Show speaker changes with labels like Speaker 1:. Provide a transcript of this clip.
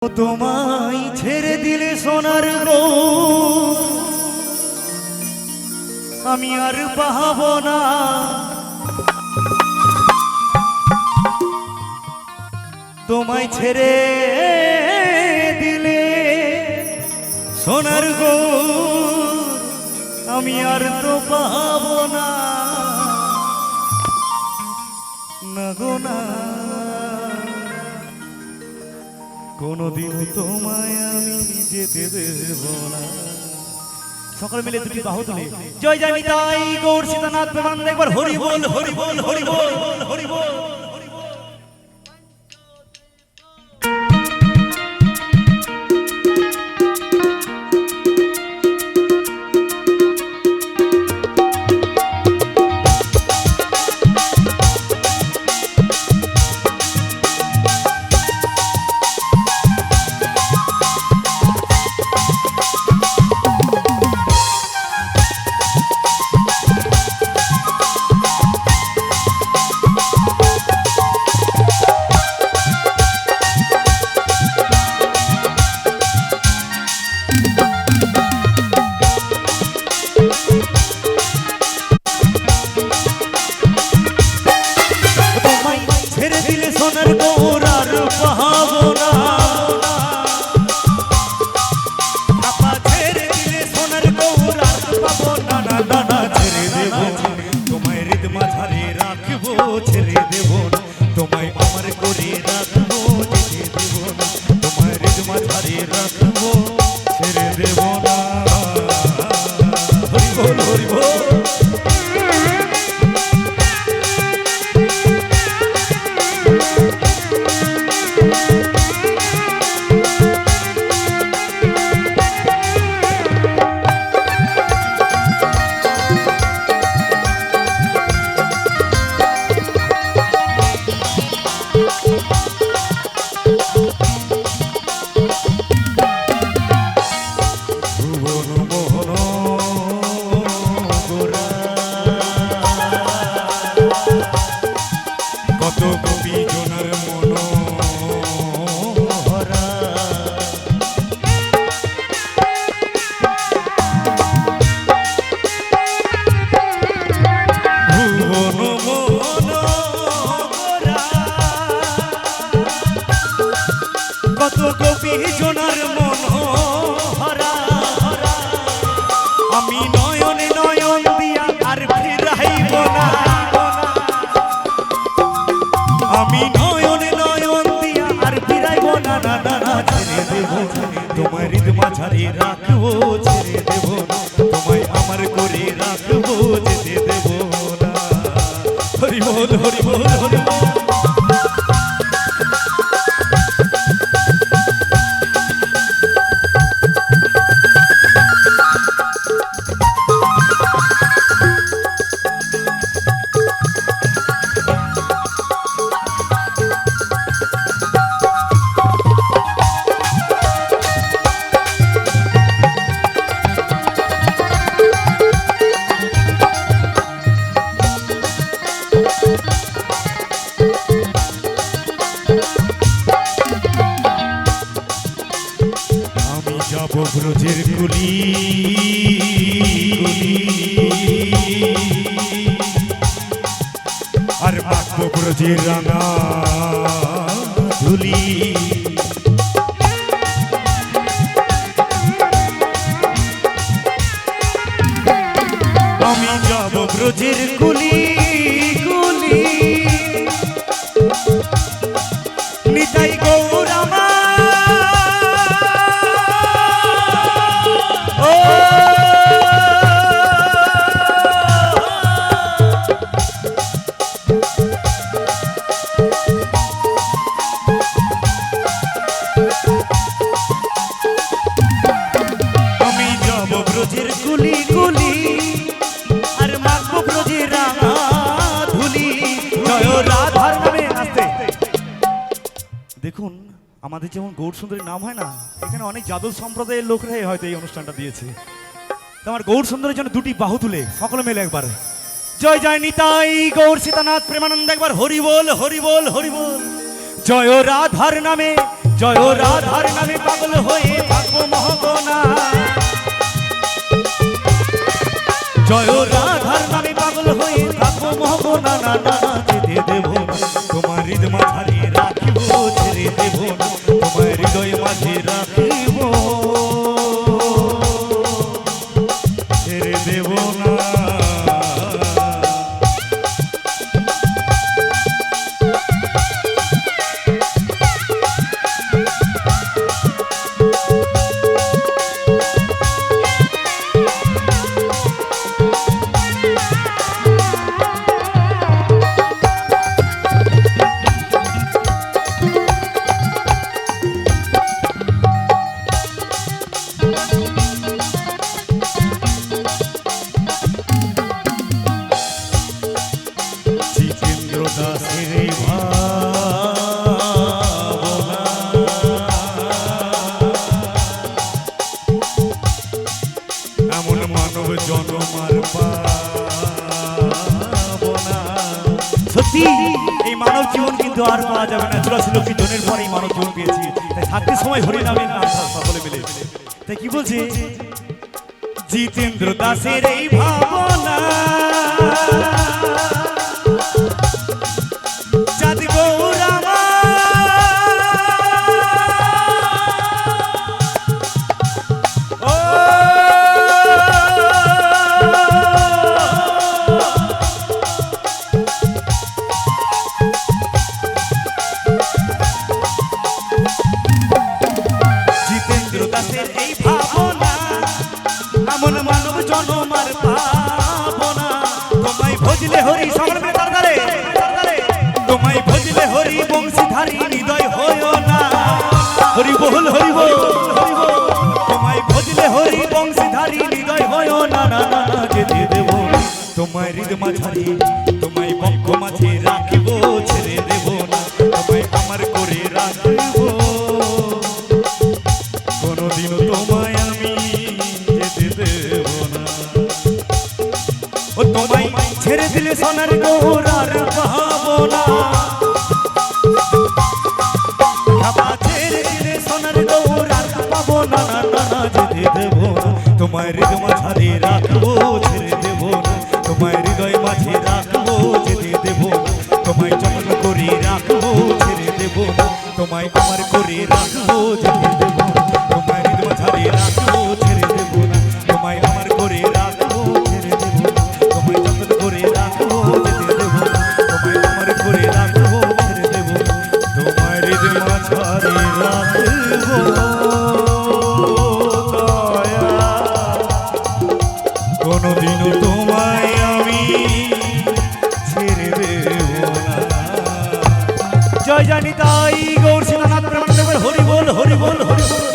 Speaker 1: তোমায় ছেড়ে দিলে সোনার গো আমি আর পাবো না। তোমায় ছেড়ে দিলে সোনার গো আমি আর তো পাবো না। না গো না, কোনদিন তোমায় আমি যেতে দেব না। সকলে মিলে দুটি বাহু তুলে জয় জয় নিতাই গৌর সীতানাথ প্রেমানন্দ একবার হরি বল হরি বল হরি বল হরি বল। কত গোপী জনার মন ভরা, আমি নয়নে নয়ন দিয়া আর ফিরাইব না। আমি নয়নে নয়ন দিয়া আর ফিরাইব না। না না না, ছেড়ে দেব তোমায় হৃদ মাঝারে রাখবো, ছেড়ে দেব তোমায় আমার করে রাখবো, যেতে দেব না। হরি বল হরি বল হরি বল। ব্রজের কুলি আর মাখবো ব্রজের রাঙা ধুলি। আমি যাব ব্রজের কুলি কুলি নিতাই গৌর আমার। দেখুন আমাদের যেমন গৌর সুন্দরী নাম হয় না, এখানে অনেক যাদব সম্প্রদায়ের লোকরাই হয়তো এই অনুষ্ঠানটা দিয়েছে। তোমার গৌর সুন্দরীর জন্য দুটি বাহু তুলে সকলে মিলে একবার জয় জয় নিতাই গৌর সীতানাথ প্রেমানন্দ একবার হরি বল হরি বল হরি বল। জয় রাধার নামে জয় রাধার নামে পাগল হয়ে থাকবো মহগনা জয় রাধার নামে পাগল হয়ে থাকবো মহগনা না না যেতে দেব না তোমার হৃদয় মাঝারে রাখিব ছেড়ে দেব না তোমার হৃদয় মাঝে রাখিব ছেড়ে দেব না এমন মানব জনমার পাবো না সত্যি এই মানব জীবন কিন্তু আর পাওয়া যাবে না 84 লক্ষ জনের পরে এই মানব জীবন পেয়েছি তাই থাকতে সময় হরি নামের নাম সকলে মিলে তাই কি বলছে জিতেন্দ্র দাসের এই ভাবনা চাঁদ গৌরামা জনমার পাবনা তোমায় ভজলে হরি সমর্পে তারদারে তোমায় ভজলে হরি বংশীধারী হৃদয় হয় না হরি বল তোমায় ভজলে হরি বংশীধারী হৃদয় হয় না না না যেতে দেব তোমায় হৃদয় মাঝারি তোমায় বক্ষ মাঝে রাখিব ছেড়ে দেব না তোমায় আমার করে রাখিব কোনদিন তোমায় আমি যেতে দেব না ও তোমায় ছেড়ে দিলে সোনার গৌরার পাবো না ছেড়ে দিলে সোনার গৌরার পাবো না না না যেতে দেব না তোমায় হৃদয় মাঝারে রাখবো ছেড়ে দেব না তোমায় হৃদয় মাঝে রাখবো যেতে দেব না তোমায় যত্ন করে রাখবো ছেড়ে দেব না তোমায় আমার করে রাখবো যেতে দেব না তোমায় হৃদয় মাঝারে রাখবো ছেড়ে দেব না তোমায় আমার করে রাখবো ছেড়ে দেব না তোমায় যত্ন করে রাখবো যেতে দেব না তোমায় আমার করে রাখবো ছেড়ে দেব না তোমায় হৃদয় মাঝারে রাখবো কোনদিনও তোমায় আমি ছেড়ে দেব না জয় জানি তাই গৌর সীতানাথ প্রেমানন্দ হরি বল হরি বল হরি বল